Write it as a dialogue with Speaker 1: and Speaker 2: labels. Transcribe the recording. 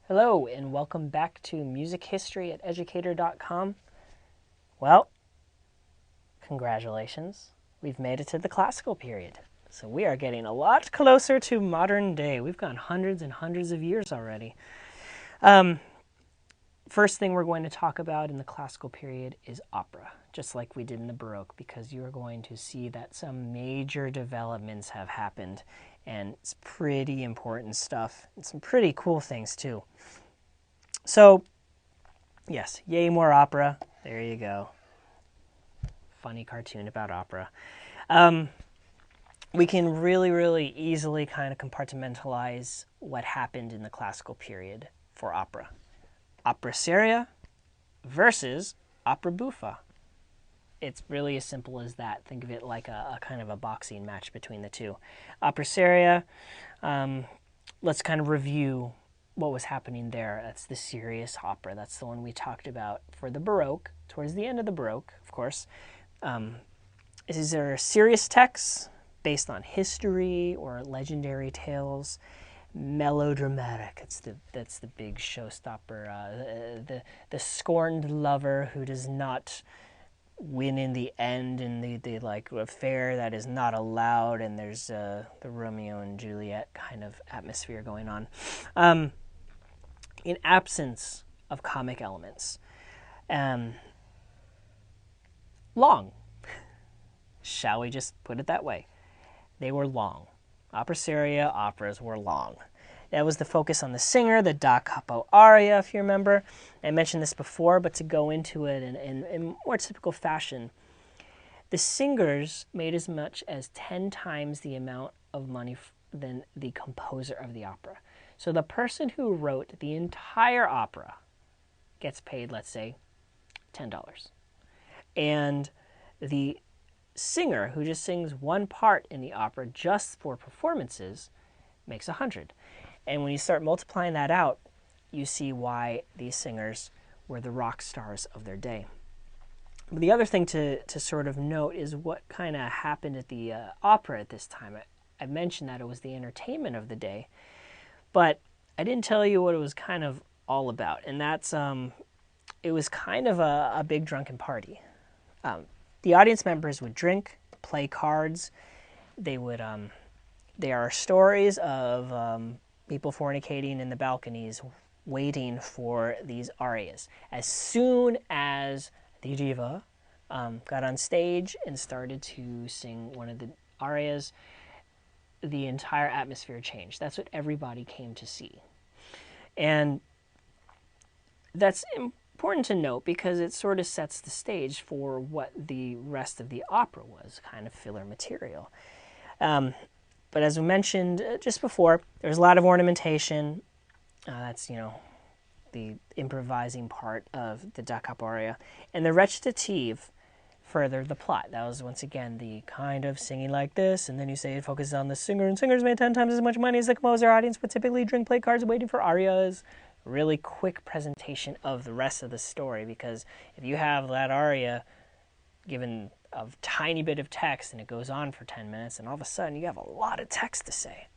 Speaker 1: Hello, and welcome back to Music History at Educator.com. Well, congratulations. We've made it to the classical period. So we are getting a lot closer to modern day. We've gone hundreds and hundreds of years already. First thing we're going to talk about in the classical period is opera, just like we did in the Baroque, because you're going to see that some major developments have happened, and it's pretty important stuff, and some pretty cool things too. So, yes, yay, more opera. There you go. Funny cartoon about opera. We can really easily kind of compartmentalize what happened in the classical period for opera. Opera seria versus opera buffa. It's really as simple as that. Think of it like a kind of a boxing match between the two. Opera seria, let's kind of review what was happening there. That's the serious opera. That's the one we talked about for the Baroque, towards the end of the Baroque, of course. Is there serious texts based on history or legendary tales? Melodramatic. That's the big showstopper. The scorned lover who does not win in the end, and the like affair that is not allowed, and there's the Romeo and Juliet kind of atmosphere going on. In absence of comic elements, long. Shall we just put it that way? They were long. Opera seria operas were long. That was the focus on the singer, the da capo aria, if you remember. I mentioned this before, but to go into it in more typical fashion, the singers made as much as 10 times the amount of money than the composer of the opera. So the person who wrote the entire opera gets paid, let's say, $10. And the singer who just sings one part in the opera just for performances makes $100. And when you start multiplying that out, you see why these singers were the rock stars of their day. But the other thing to sort of note is what kind of happened at the opera at this time. I mentioned that it was the entertainment of the day, but I didn't tell you what it was kind of all about, and that's it was kind of a big drunken party. The audience members would drink, play cards. They would. There are stories of people fornicating in the balconies, waiting for these arias. As soon as the diva got on stage and started to sing one of the arias, the entire atmosphere changed. That's what everybody came to see, and that's important to note because it sort of sets the stage for what the rest of the opera was, kind of filler material. But as we mentioned just before, there's a lot of ornamentation. That's, the improvising part of the da capo aria. And the recitative furthered the plot. That was, once again, the kind of singing like this, and then you say it focuses on the singer, and singers made 10 times as much money as the composer. Audience would typically drink, play cards, waiting for arias. Really quick presentation of the rest of the story, because if you have that aria given a tiny bit of text and it goes on for 10 minutes, and all of a sudden you have a lot of text to say.